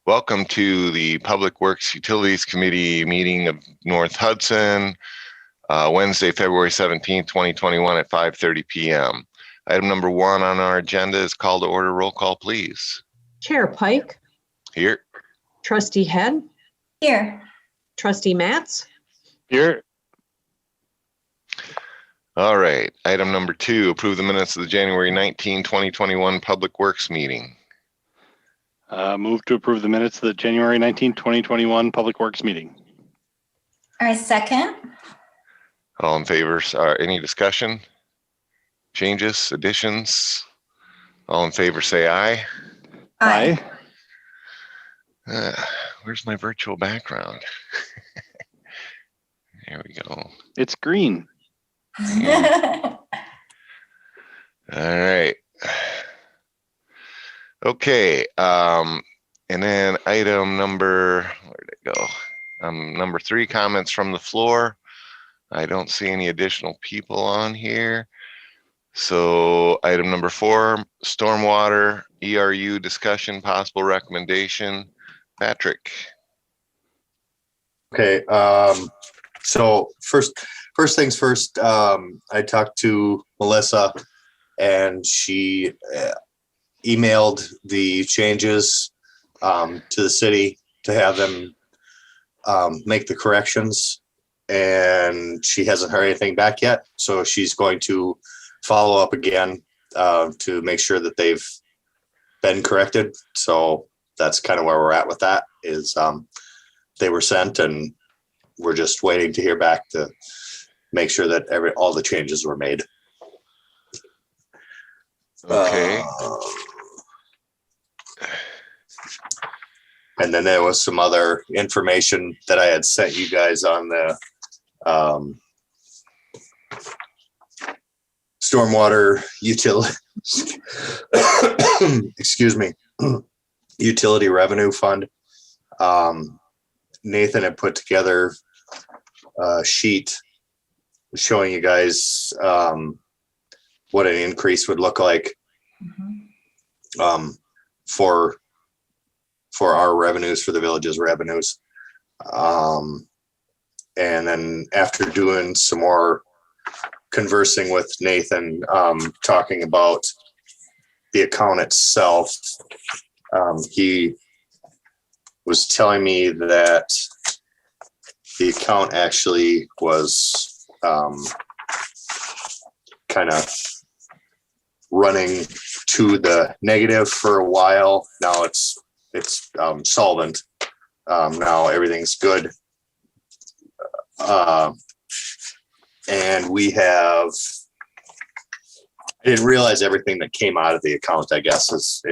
Welcome to the Public Works Utilities Committee meeting of North Hudson, Wednesday, February 17th, 2021 at 5:30 p.m. Item number 1 on our agenda is call to order. Roll call, please. Chair Pike. Here. Trustee Head. Here. Trustee Matz. Here. All right. Item number 2, approve the minutes of the January 19, 2021 Public Works meeting. Move to approve the minutes of the January 19, 2021 Public Works meeting. I second. All in favor? Any discussion? Changes, additions? All in favor say aye. Aye. Where's my virtual background? There we go. It's green. All right. Okay. And then item number, where did it go? Number 3, comments from the floor. I don't see any additional people on here. So item number 4, stormwater ERU discussion, possible recommendation. Patrick. Okay. So first things first, I talked to Melissa and she emailed the changes to the city to have them make the corrections, and she hasn't heard anything back yet. So she's going to follow up again to make sure that they've been corrected. So that's kind of where we're at with that, is they were sent and we're just waiting to hear back to make sure that all the changes were made. Okay. And then there was some other information that I had sent you guys on the stormwater utility, excuse me, utility revenue fund. Nathan had put together a sheet showing you guys what an increase would look like for our revenues, for the village's revenues. And then after doing some more conversing with Nathan, talking about the account itself, he was telling me that the account actually was kind of running to the negative for a while. Now it's solvent. Now everything's good. And we have, I didn't realize everything that came out of the account, I guess, is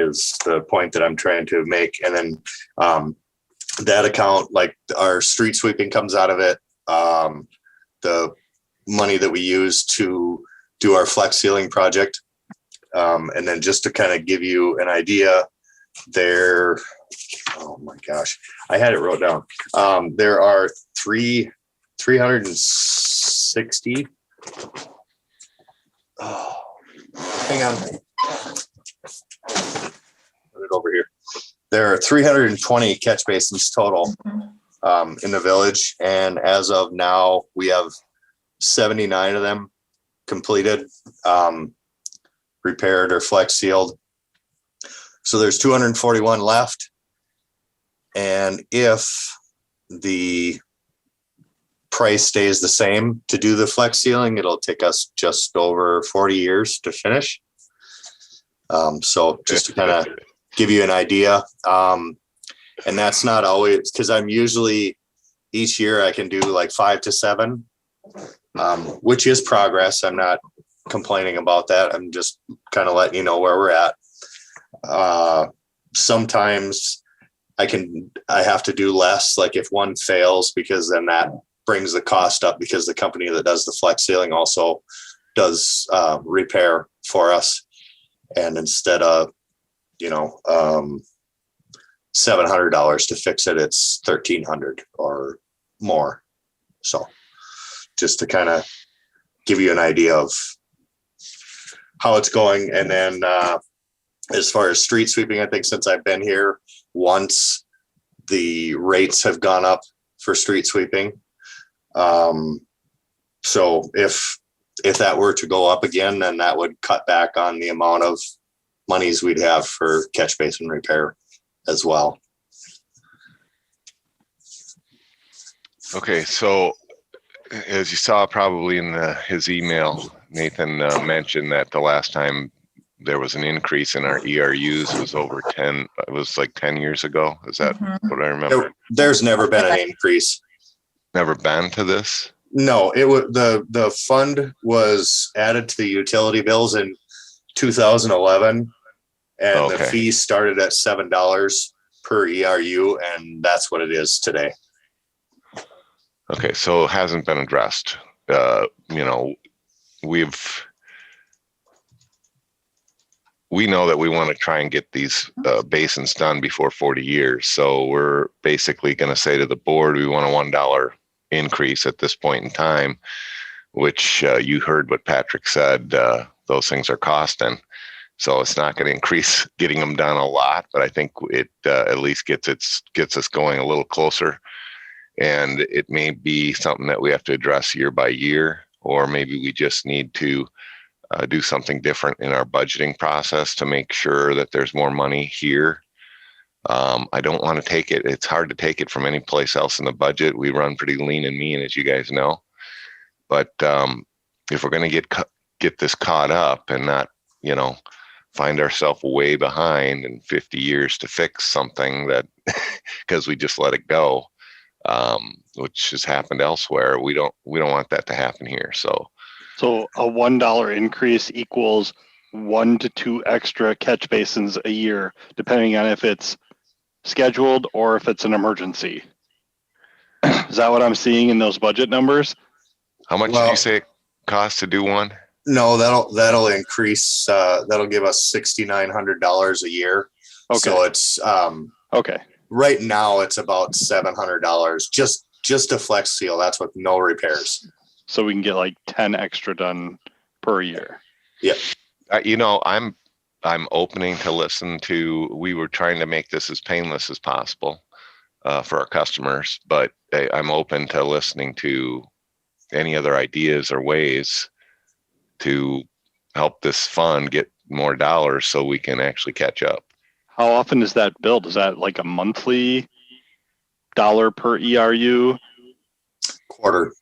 the point that I'm trying to make. And then that account, like our street sweeping comes out of it. The money that we use to do our flex ceiling project. And then just to kind of give you an idea, there, oh my gosh, I had it wrote down. There are 360. Oh, hang on. Put it over here. There are 320 catch basins total in the village, and as of now, we have 79 of them completed, repaired or flex sealed. So there's 241 left. And if the price stays the same to do the flex sealing, it'll take us just over 40 years to finish. So just to kind of give you an idea. And that's not always, because I'm usually each year I can do like 5 to 7, which is progress. I'm not complaining about that. I'm just kind of letting you know where we're at. Sometimes I have to do less, like if one fails, because then that brings the cost up, because the company that does the flex sealing also does repair for us. And instead of, $700 to fix it, it's $1,300 or more. So just to kind of give you an idea of how it's going. And then as far as street sweeping, I think since I've been here once, the rates have gone up for street sweeping. So if that were to go up again, then that would cut back on the amount of monies we'd have for catch basin repair as well. Okay, so as you saw probably in his email, Nathan mentioned that the last time there was an increase in our ERUs was over 10, it was like 10 years ago. Is that what I remember? There's never been an increase. Never been to this? No, it was the fund was added to the utility bills in 2011, and the Okay. fee started at $7 per ERU, and that's what it is today. Okay, so it hasn't been addressed. You know, we know that we want to try and get these basins done before 40 years. So we're basically going to say to the board, we want a $1 increase at this point in time, which you heard what Patrick said, those things are costing. So it's not going to increase getting them done a lot, but I think it at least gets us going a little closer. And it may be something that we have to address year by year, or maybe we just need to do something different in our budgeting process to make sure that there's more money here. I don't want to take it. It's hard to take it from any place else in the budget. We run pretty lean and mean, as you guys know. But if we're going to get this caught up and not, you know, find ourselves way behind in 50 years to fix something that because we just let it go, which has happened elsewhere. We don't want that to happen here. So a $1 increase equals 1 to 2 extra catch basins a year, depending on if it's scheduled or if it's an emergency. Is that what I'm seeing in those budget numbers? how much did you say it costs to do one? No, that'll increase. That'll give us $6,900 a year. Okay. So it's Okay. right now it's about $700 just a flex seal. That's with no repairs. So we can get like 10 extra done per year. Yep. You know, I'm opening to listen to. We were trying to make this as painless as possible for our customers, but I'm open to listening to any other ideas or ways to help this fund get more dollars so we can actually catch up. How often is that billed? Is that like a monthly dollar per ERU? Quarter.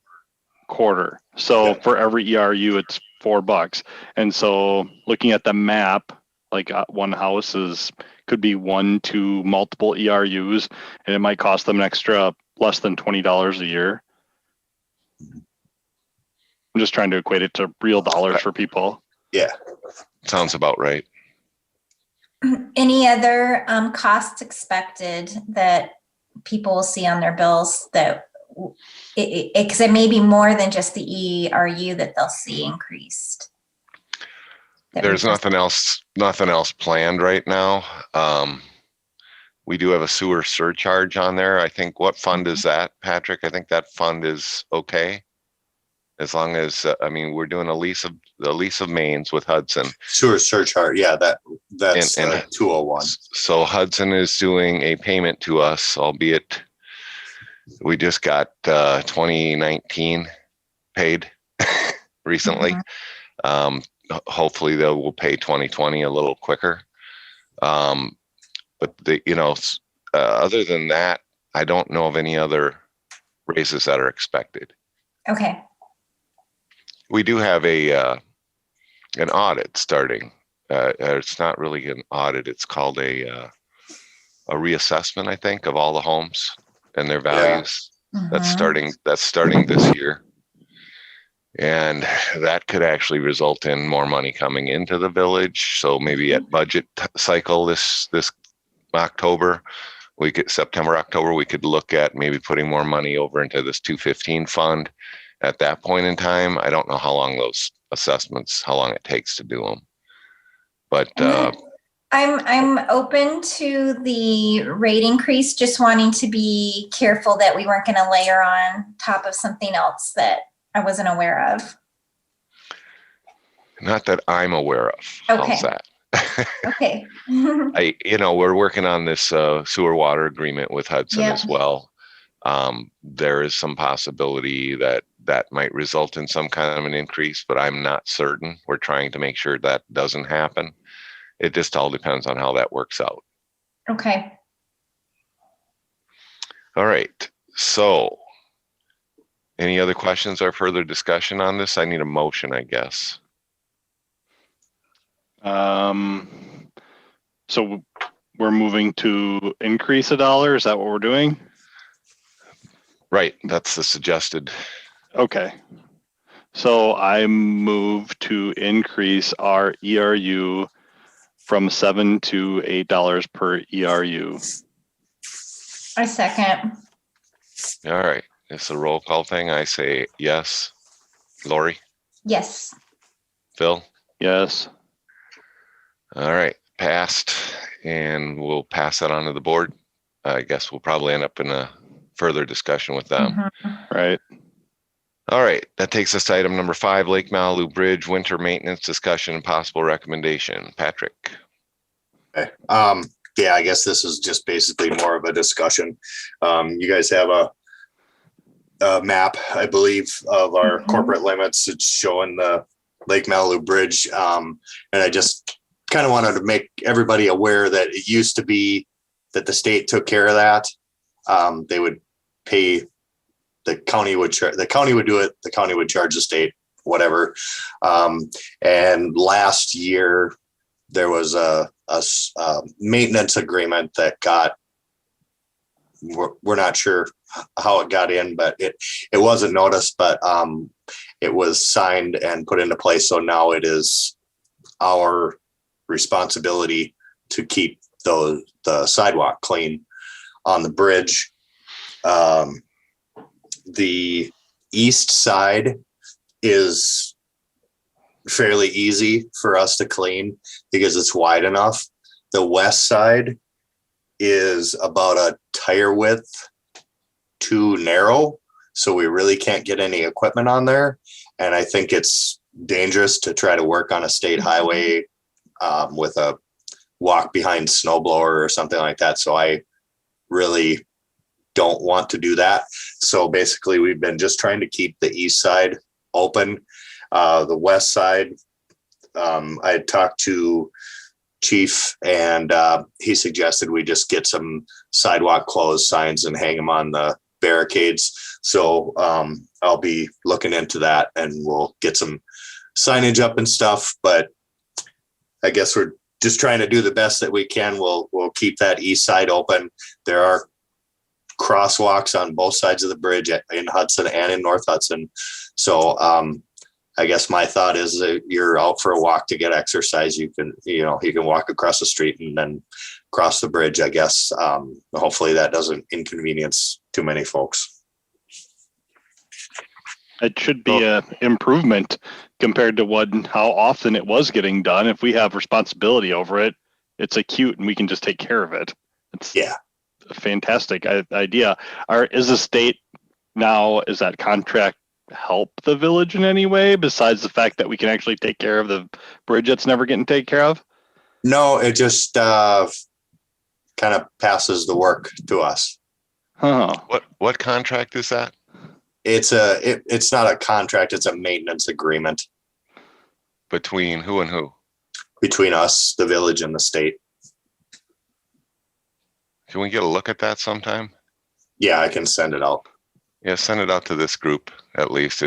So Yeah. for every ERU, it's $4. And so looking at the map, like one house could be 1 to multiple ERUs, and it might cost them an extra less than $20 a year. I'm just trying to equate it to real dollars for people. Yeah. Sounds about right. Any other costs expected that people will see on their bills that because it may be more than just the ERU that they'll see increased? There's nothing else planned right now. We do have a sewer surcharge on there. I think, what fund is that, Patrick? I think that fund is okay. As long as, we're doing the lease of mains with Hudson. Sewer surcharge. Yeah, that's And 201. So Hudson is doing a payment to us, albeit we just got 2019 paid recently. Hopefully they will pay 2020 a little quicker. But other than that, I don't know of any other raises that are expected. Okay. We do have an audit starting. It's not really an audit. It's called a reassessment, I think, of all the homes and their values. That's starting this year. And that could actually result in more money coming into the village. So maybe at budget cycle this October, September, October, we could look at maybe putting more money over into this 215 fund. At that point in time, I don't know how long those assessments, how long it takes to do them. But I'm open to the rate increase, just wanting to be careful that we weren't going to layer on top of something else that I wasn't aware of. not that I'm aware of. Okay. How's that? Okay. We're working on this sewer water agreement with Hudson Yeah. as well. There is some possibility that might result in some kind of an increase, but I'm not certain. We're trying to make sure that doesn't happen. It just all depends on how that works out. Okay. All right. So any other questions or further discussion on this? I need a motion, I guess. So we're moving to increase $1. Is that what we're doing? Right. That's the suggested. Okay. So I move to increase our ERU from $7 to $8 per ERU. I second. All right. It's a roll call thing. I say yes. Lori? Yes. Phil? Yes. All right. Passed. And we'll pass that on to the board. I guess we'll probably end up in a further discussion with them. Mhm. Right. All right. That takes us to item number 5, Lake Malibu Bridge winter maintenance discussion and possible recommendation. Patrick? Okay. Yeah, I guess this is just basically more of a discussion. You guys have a map, I believe, of our corporate limits. It's showing the Lake Malibu Bridge. And I just kind of wanted to make everybody aware that it used to be that the state took care of that. They would pay, the county would do it. The county would charge the state, whatever. And last year there was a maintenance agreement that we're not sure how it got in, but it wasn't noticed, but it was signed and put into place. So now it is our responsibility to keep the sidewalk clean on the bridge. The east side is fairly easy for us to clean because it's wide enough. The west side is about a tire width too narrow, so we really can't get any equipment on there. And I think it's dangerous to try to work on a state highway with a walk behind snowblower or something like that. So I really don't want to do that. So basically we've been just trying to keep the east side open. The west side, I had talked to Chief and he suggested we just get some sidewalk closed signs and hang them on the barricades. So I'll be looking into that and we'll get some signage up and stuff. But I guess we're just trying to do the best that we can. We'll keep that east side open. There are crosswalks on both sides of the bridge in Hudson and in North Hudson. So I guess my thought is that you're out for a walk to get exercise. You can walk across the street and then cross the bridge, I guess. Hopefully that doesn't inconvenience too many folks. It should be a improvement compared to how often it was getting done. If we have responsibility over it, it's acute and we can just take care of it. It's a fantastic idea. Is the state now, is that contract help the village in any way besides the fact that we can actually take care of the bridge that's never getting taken care of? No, it just kind of passes the work to us. Huh. What contract is that? It's not a contract, it's a maintenance agreement Between who and who? between us, the village, and the state. Can we get a look at that sometime? Yeah, I can send it out. Yeah, send it out to this group at least.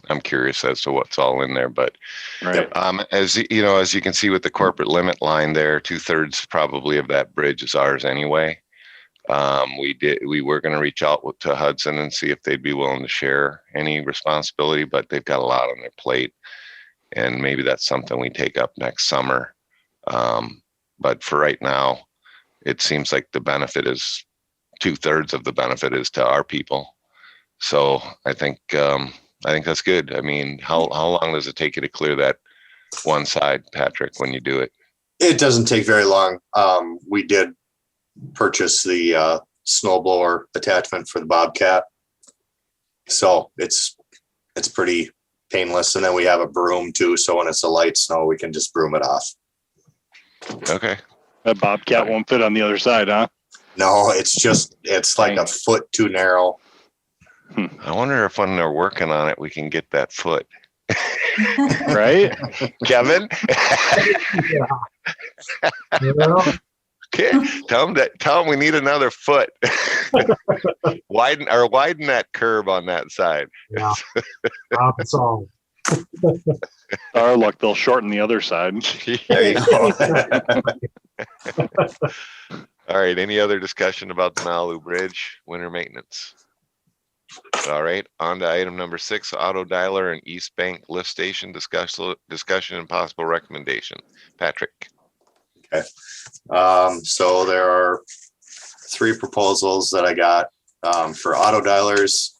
I'm curious as to what's all in there, but Right. as you can see with the corporate limit line there, 2/3 probably of that bridge is ours anyway. We were going to reach out to Hudson and see if they'd be willing to share any responsibility, but they've got a lot on their plate, and maybe that's something we take up next summer. But for right now, it seems like the benefit is 2/3 of the benefit is to our people. So I think that's good. I mean, how long does it take you to clear that one side, Patrick, when you do it? It doesn't take very long. We did purchase the snowblower attachment for the Bobcat, so it's pretty painless. And then we have a broom too, so when it's a light snow, we can just broom it off. Okay. That Bobcat won't fit on the other side, huh? No, it's like a Dang. foot too narrow. I wonder if when they're working on it, we can get that foot. Right? Kevin? Well, Okay. Tell them we need another foot. widen that curb on that side. yeah. Problem solved. Our luck, they'll shorten the other side. There you go. All right. Any other discussion about the Malibu Bridge winter maintenance? All right. On to item number 6, auto dialer and East Bank lift station discussion and possible recommendation. Patrick. So there are 3 proposals that I got for auto dialers.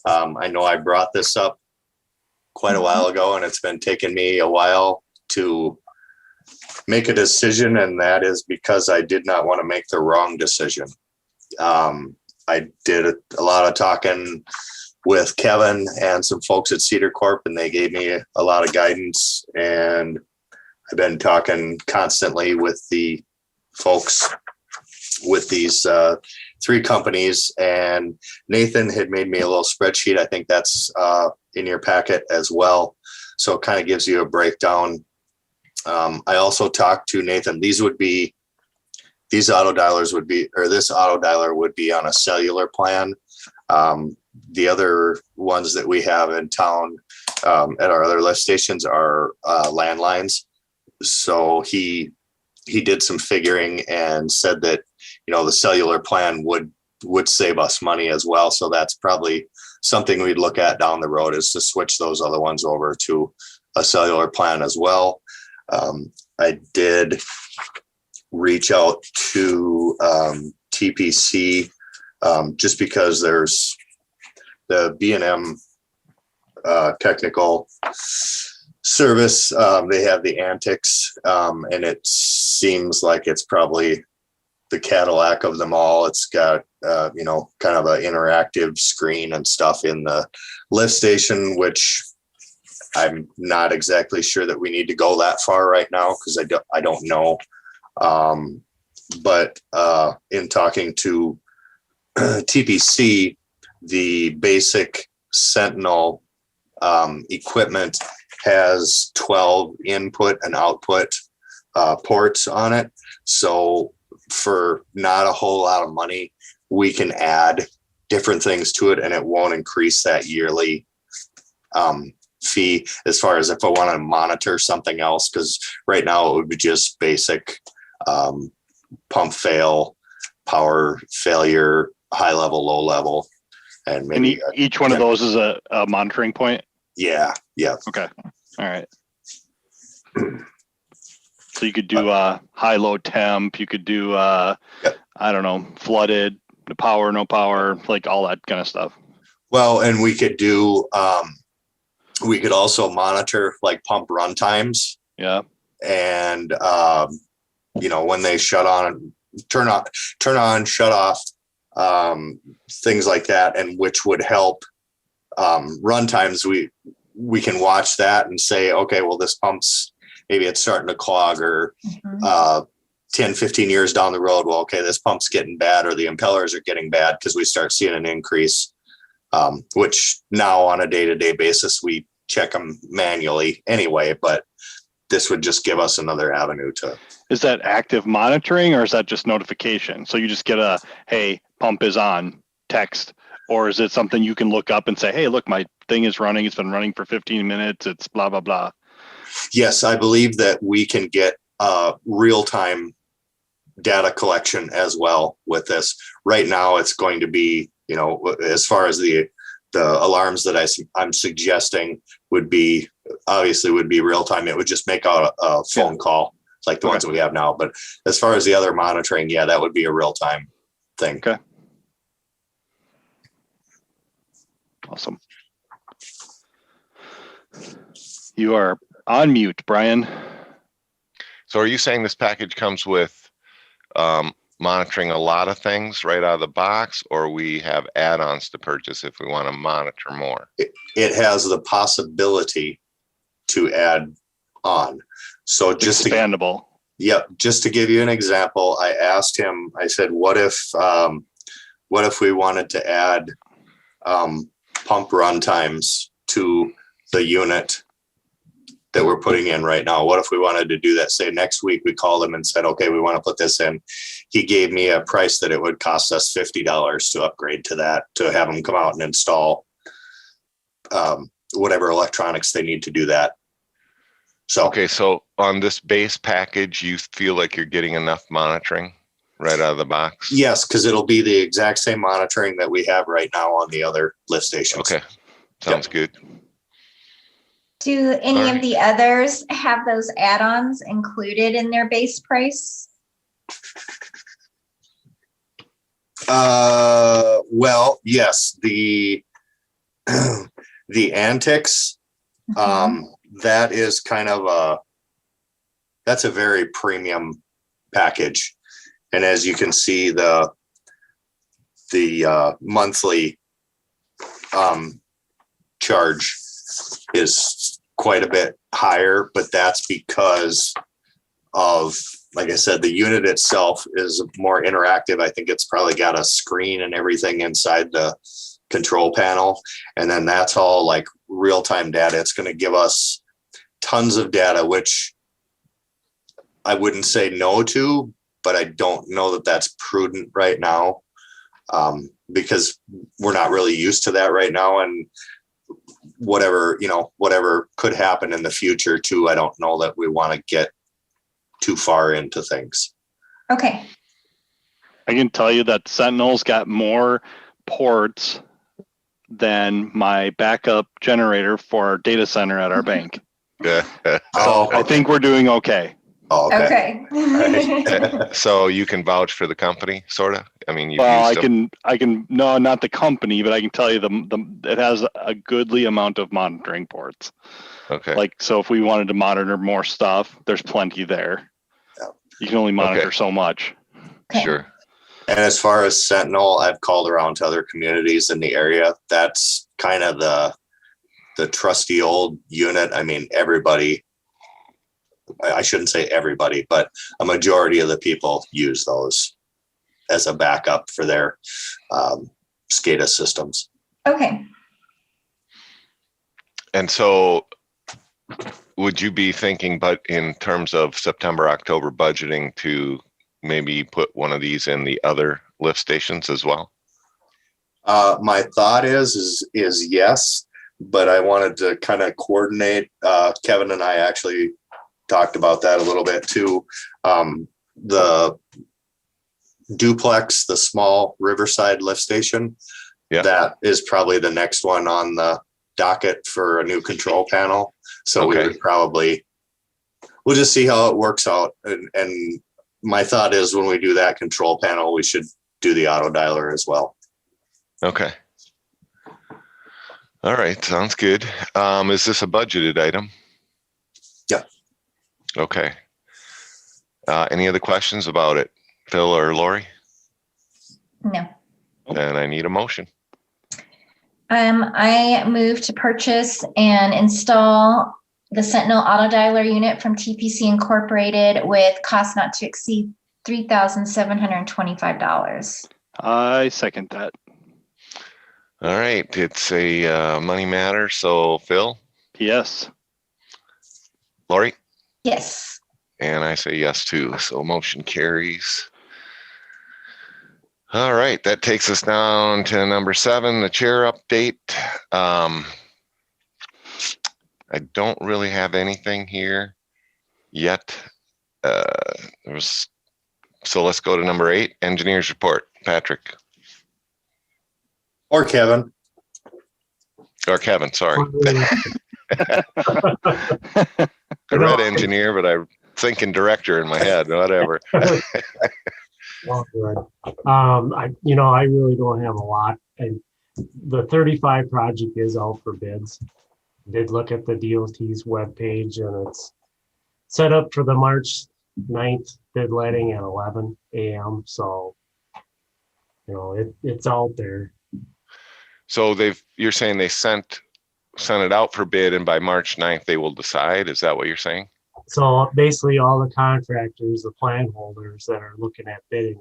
I know I brought this up quite a while ago, and it's been taking me a while to make a decision, and that is because I did not want to make the wrong decision. I did a lot of talking with Kevin and some folks at Cedar Corp, and they gave me a lot of guidance, and I've been talking constantly with the folks with these 3 companies, and Nathan had made me a little spreadsheet. I think that's in your packet as well. So it kind of gives you a breakdown. I also talked to Nathan. These auto dialers would be, or this auto dialer would be on a cellular plan. The other ones that we have in town at our other lift stations are landlines. So he did some figuring and said that, the cellular plan would save us money as well. So that's probably something we'd look at down the road, is to switch those other ones over to a cellular plan as well. I did reach out to TPC just because there's the B&M technical service. They have the Antics, and it seems like it's probably the Cadillac of them all. It's got kind of an interactive screen and stuff in the lift station, which I'm not exactly sure that we need to go that far right now, because I don't know. But in talking to TPC, the basic Sentinel equipment has 12 input and output ports on it. So for not a whole lot of money, we can add different things to it, and it won't increase that yearly fee as far as if I want to monitor something else, because right now it would be just basic pump fail, power failure, high level, low level, and maybe each one of those is a monitoring point. Yeah. Okay. All right. So you could do high, low temp. You could do I don't know, flooded, power, no power, like all that kind of stuff. Well, and we could do we could also monitor like pump run times. Yeah. And when they shut on, turn on, shut off, things like that, and which would help run times. We can watch that and say, okay, well, this pump's maybe it's starting to clog, or 10, 15 years down the road, well, okay, this pump's getting bad, or the impellers are getting bad, because we start seeing an increase, which now on a day-to-day basis, we check them manually anyway, but this would just give us another avenue to. Is that active monitoring, or is that just notification? So you just get a, hey, pump is on text, or is it something you can look up and say, hey, look, my thing is running. It's been running for 15 minutes. It's blah, blah, blah. Yes, I believe that we can get real-time data collection as well with this. Right now, it's going to be, as far as the alarms that I'm suggesting would be real-time. It would just make out a phone call like the ones that we have now. But as far as the other monitoring, yeah, that would be a real-time thing. Okay. Awesome. You are on mute, Brian. So are you saying this package comes with monitoring a lot of things right out of the box, or we have add-ons to purchase if we want to monitor more? It has the possibility to add on. So just expandable. Yep. Just to give you an example, I asked him, I said, what if we wanted to add pump run times to the unit that we're putting in right now? What if we wanted to do that? Say next week, we called him and said, okay, we want to put this in. He gave me a price that it would cost us $50 to upgrade to that, to have them come out and install whatever electronics they need to do that. So, Okay, so on this base package, you feel like you're getting enough monitoring right out of the box? yes, because it'll be the exact same monitoring that we have right now on the other lift stations. Okay, sounds good. Do any Alright. of the others have those add-ons included in their base price? Well, yes, the Antics, that is kind of that's a very premium package. And as you can see, the monthly charge is quite a bit higher, but that's because of, like I said, the unit itself is more interactive. I think it's probably got a screen and everything inside the control panel. And then that's all like real-time data. It's going to give us tons of data, which I wouldn't say no to, but I don't know that that's prudent right now, because we're not really used to that right now. And whatever could happen in the future too, I don't know that we want to get too far into things. Okay, I can tell you that Sentinel's got more ports than my backup generator for our data center at our bank. Yeah. Oh, I think we're doing okay. Oh, okay. okay. So you can vouch for the company, sort of? I mean, you've Well, used them. I can, no, not the company, but I can tell you it has a goodly amount of monitoring ports. Okay, Like, so if we wanted to monitor more stuff, there's plenty there. Yeah. You can only monitor Okay. so much. Okay. sure. And as far as Sentinel, I've called around to other communities in the area. That's kind of the trusty old unit. I mean, everybody, I shouldn't say everybody, but a majority of the people use those as a backup for their SCADA systems. Okay. And so would you be thinking, but in terms of September, October budgeting, to maybe put one of these in the other lift stations as well? My thought is yes, but I wanted to kind of coordinate. Kevin and I actually talked about that a little bit too. The duplex, the small Riverside lift station, Yeah. that is probably the next one on the docket for a new control panel. So we Okay. would we'll just see how it works out. And my thought is when we do that control panel, we should do the auto dialer as well. Okay. All right, sounds good. Is this a budgeted item? Yeah. Okay. Any other questions about it, Phil or Lori? No. Then I need a motion. I move to purchase and install the Sentinel auto dialer unit from TPC Incorporated with cost not to exceed $3,725. I second that. All right, it's a money matter. So Phil, Yes. Lori, Yes. and I say yes too. So motion carries. All right, that takes us down to number 7, the chair update. I don't really have anything here yet. So let's go to number 8, engineers report. Patrick Or Kevin. or Kevin, sorry. I You read know, engineer, but I'm thinking director in my head. Whatever. Well, good. I really don't have a lot. And the 35 project is out for bids. Did look at the DOT's webpage and it's set up for the March 9th bid letting at 11 a.m. So, it's out there. So you're saying they sent it out for bid, and by March 9th they will decide. Is that what you're saying? So basically all the contractors, the plan holders that are looking at bidding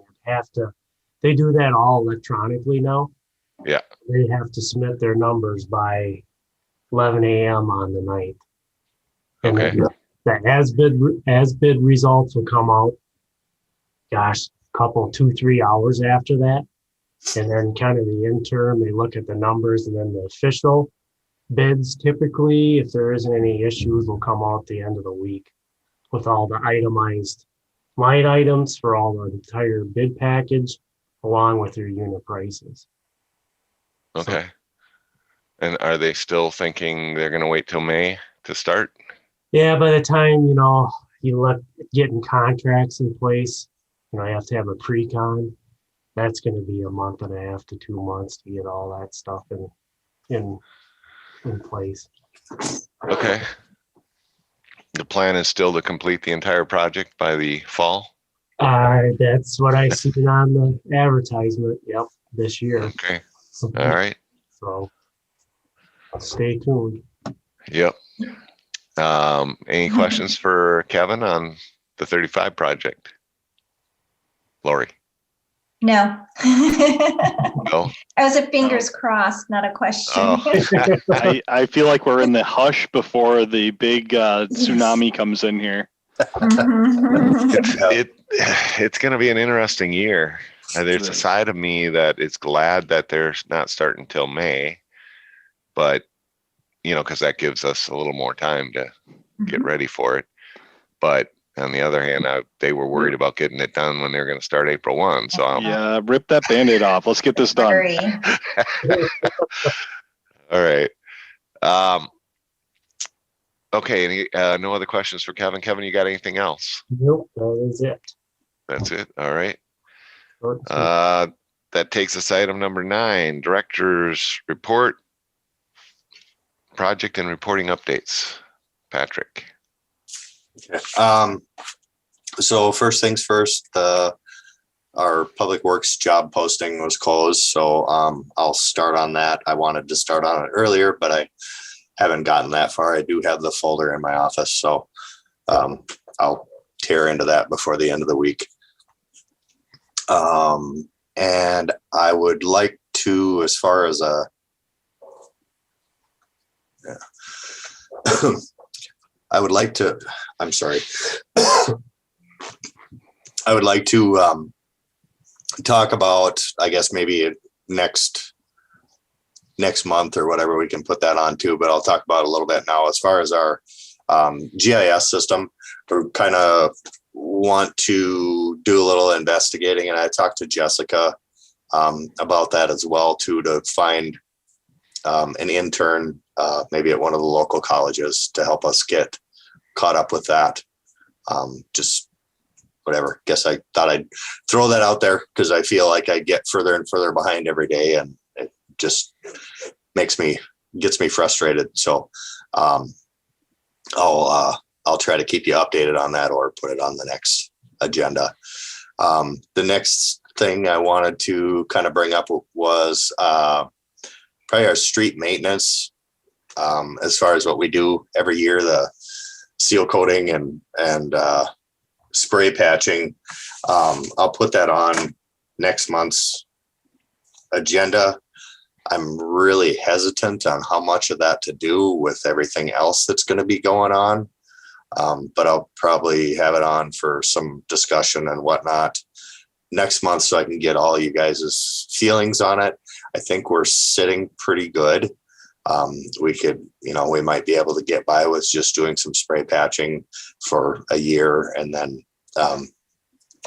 they do that all electronically now. Yeah. They have to submit their numbers by 11 a.m. on the night. And Okay. then the as bid results will come out, gosh, couple, 2-3 hours after that. And then kind of the interim, they look at the numbers, and then the official bids typically, if there isn't any issues, will come out at the end of the week with all the itemized line items for all the entire bid package, along with your unit prices. Okay. And are they still thinking they're gonna wait till May to start? Yeah, by the time, you look getting contracts in place, you have to have a pre-con. That's going to be a month and a half to 2 months to get all that stuff in place. Okay. The plan is still to complete the entire project by the fall? That's what I seen on the advertisement. Yep, this year. Okay. All right. So stay tuned. Yep. Any questions for Kevin on the 35 project? Lori? No. No? I was a fingers crossed, not a question. Oh. I feel like we're in the hush before the big tsunami comes in here. It's going to be an interesting year. There's a side of me that is glad that they're not starting till May, but because that gives us a little more time to get ready for it. But on the other hand, they were worried about getting it done when they're going to start April 1. So Yeah, rip that Band-Aid off. Let's get this done. Hurry. All right. Okay. No other questions for Kevin? Kevin, you got anything else? Nope, that is it. That's it. All right. Short and sweet. That takes us to item number 9, director's report, project and reporting updates. Patrick. So first things first, our public works job posting was closed. So I'll start on that. I wanted to start on it earlier, but I haven't gotten that far. I do have the folder in my office. So I'll tear into that before the end of the week. And I would like to, as far as I would like to, I'm sorry. I would like to talk about, I guess maybe next month or whatever, we can put that on too, but I'll talk about it a little bit now. As far as our GIS system, we kind of want to do a little investigating, and I talked to Jessica about that as well too, to find an intern maybe at one of the local colleges to help us get caught up with that. Just whatever. Guess I thought I'd throw that out there because I feel like I get further and further behind every day, and it just gets me frustrated. So I'll try to keep you updated on that or put it on the next agenda. The next thing I wanted to kind of bring up was probably our street maintenance. As far as what we do every year, the seal coating and spray patching. I'll put that on next month's agenda. I'm really hesitant on how much of that to do with everything else that's going to be going on. But I'll probably have it on for some discussion and whatnot next month so I can get all you guys' feelings on it. I think we're sitting pretty good. We could, we might be able to get by with just doing some spray patching for a year and then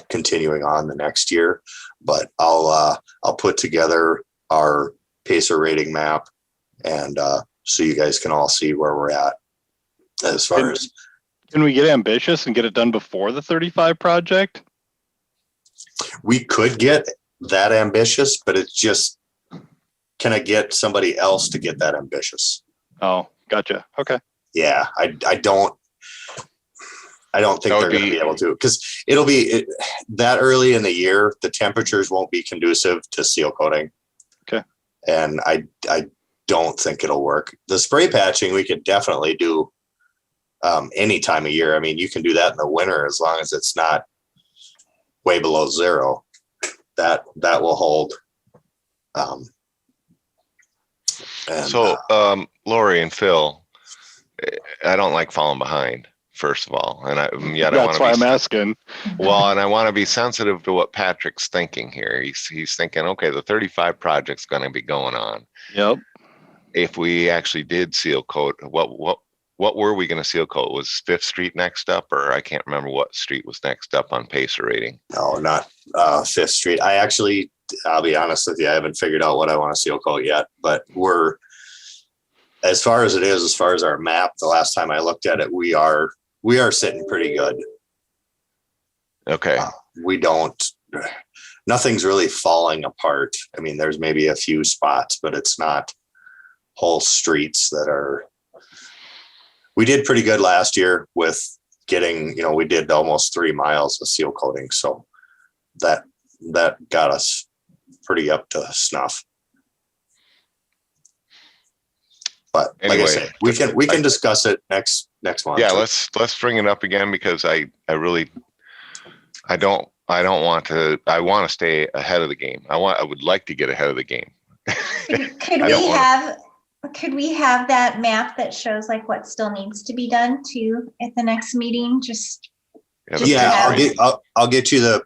continuing on the next year. But I'll put together our Pacer rating map and so you guys can all see where we're at as far as. Can we get ambitious and get it done before the 35 project? We could get that ambitious, but it's just, can I get somebody else to get that ambitious? Oh, gotcha. Okay. Yeah, I don't think they're going to be able to, because it'll be that early in the year. The temperatures won't be conducive to seal coating. Okay. And I don't think it'll work. The spray patching we could definitely do any time of year. I mean, you can do that in the winter as long as it's not way below zero. That will hold. Lori and Phil, I don't like falling behind, first of all, and yet I want That's to why be I'm asking. well, and I want to be sensitive to what Patrick's thinking here. He's thinking, okay, the 35 project's going to be going on. Yep. If we actually did seal coat, what were we going to seal coat? Was 5th Street next up, or I can't remember what street was next up on Pacer rating. No, not 5th Street. I'll be honest with you, I haven't figured out what I want to seal coat yet, but as far as our map, the last time I looked at it, we are sitting pretty good. Okay. Nothing's really falling apart. I mean, there's maybe a few spots, but it's not whole streets we did pretty good last year with getting, we did almost 3 miles of seal coating. So that got us pretty up to snuff. But anyway, like I said, we can discuss it next month. Yeah, let's bring it up again, because I want to stay ahead of the game. I would like to get ahead of the game. Could we have that map that shows like what still needs to be done too at the next meeting? I'll get you the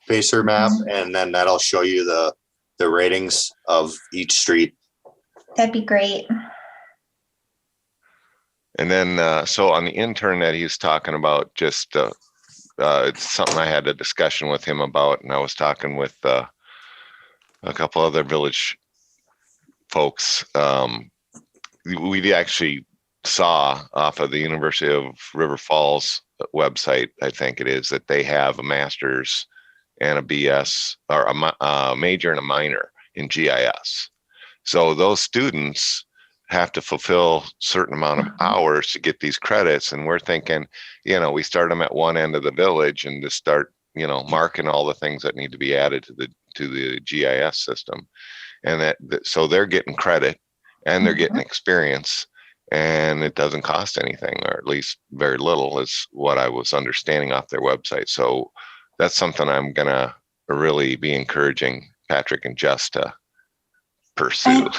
Pacer map, and then that'll show you the ratings of each street. That'd be great. And then, so on the intern that he's talking about, just it's something I had a discussion with him about, and I was talking with a couple other village folks. We actually saw off of the University of River Falls website, I think it is, that they have a master's and a BS, or a major and a minor in GIS. So those students have to fulfill certain amount of hours to get these credits. And we're thinking, we start them at one end of the village and just start, marking all the things that need to be added to the GIS system. And so they're getting credit and they're getting experience, and it doesn't cost anything, or at least very little is what I was understanding off their website. So that's something I'm going to really be encouraging Patrick and Jess to pursue.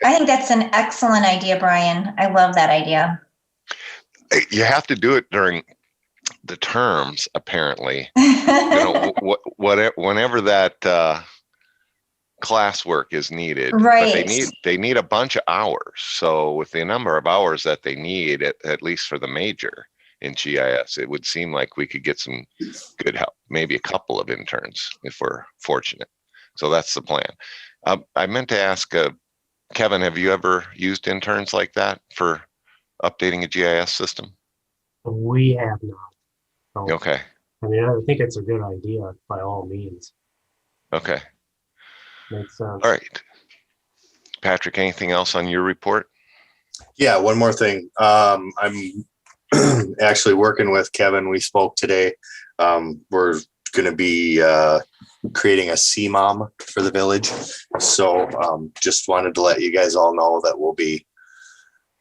I think that's an excellent idea, Brian. I love that idea. You have to do it during the terms, apparently. Whenever that classwork is needed, right? But they need a bunch of hours. So with the number of hours that they need, at least for the major in GIS, it would seem like we could get some good help, maybe a couple of interns if we're fortunate. So that's the plan. I meant to ask Kevin, have you ever used interns like that for updating a GIS system? We have not. So, Okay. I mean, I think it's a good idea by all means. Okay. Makes sense. All right. Patrick, anything else on your report? Yeah, one more thing. I'm actually working with Kevin. We spoke today. We're going to be creating a CMOM for the village. So just wanted to let you guys all know that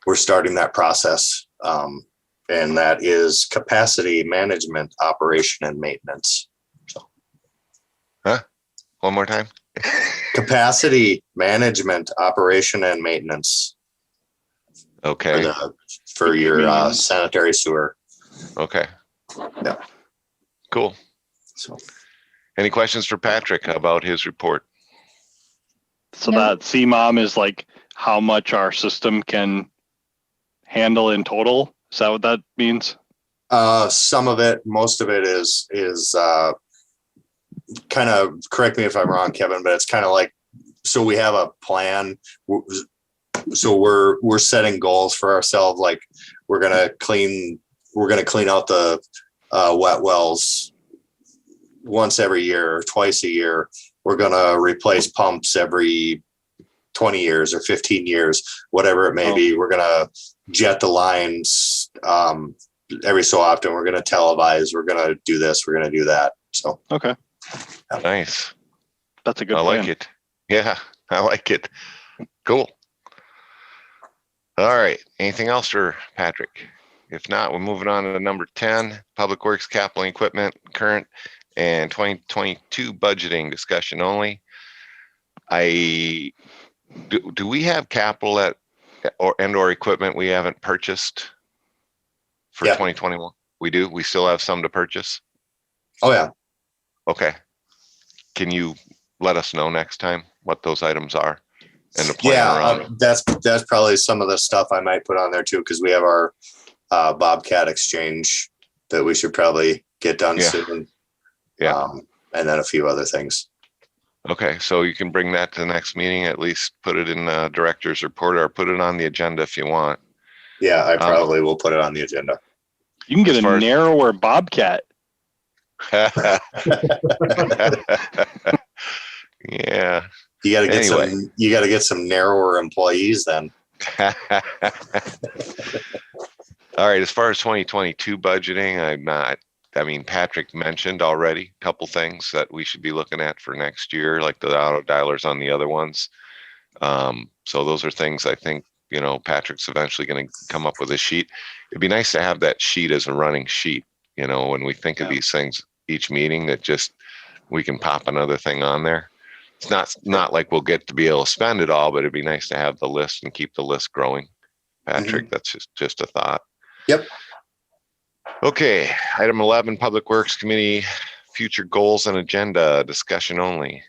we're starting that process. And that is capacity management, operation, and maintenance. So. Huh? One more time. Capacity management, operation, and maintenance. Okay. For your sanitary sewer. Okay. Yeah. Cool. So, any questions for Patrick about his report? So that CMOM is like how much our system can handle in total. Is that what that means? Some of it, most of it is kind of, correct me if I'm wrong, Kevin, but it's kind of like, so we have a plan. So we're setting goals for ourselves. Like we're going to clean out the wet wells once every year or twice a year. We're going to replace pumps every 20 years or 15 years, whatever it may be. We're going to jet the lines every so often. We're going to televise. We're going to do this. We're going to do that. So, okay. Nice. That's a good plan. Like it. Yeah, I like it. Cool. All right. Anything else for Patrick? If not, we're moving on to number 10, Public Works Capital and Equipment, current and 2022 budgeting discussion only. Do we have capital or equipment we haven't purchased for Yeah. 2021? We do? We still have some to purchase? Oh, yeah. Okay. Can you let us know next time what those items are and the plan around it? That's probably some of the stuff I might put on there too, because we have our Bobcat exchange that we should probably get done Yeah. soon. Yeah. And then a few other things. Okay, so you can bring that to the next meeting, at least put it in the director's report or put it on the agenda if you want. Yeah, I probably will put it on the agenda. You can get As far a as- narrower Bobcat. Yeah. You got to get Anyway. you got to get some narrower employees then. All right, as far as 2022 budgeting, Patrick mentioned already a couple things that we should be looking at for next year, like the auto dialers on the other ones. So those are things I think, Patrick's eventually going to come up with a sheet. It'd be nice to have that sheet as a running sheet, when we think of these things each meeting, that just, we can pop another thing on there. It's not like we'll get to be able to spend it all, but it'd be nice to have the list and keep the list growing. Patrick, that's just a thought. Yep. Okay, item 11, Public Works Committee, future goals and agenda, discussion only.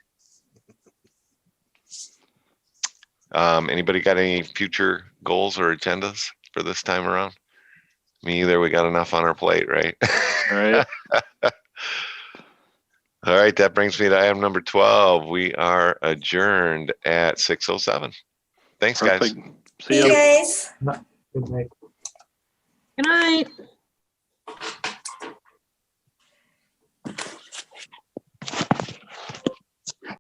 Anybody got any future goals or agendas for this time around? Me either. We got enough on our plate, right? Right. All right, that brings me to item number 12. We are adjourned at 6:07. Thanks, guys. Perfect. See you guys. Good night. Good night.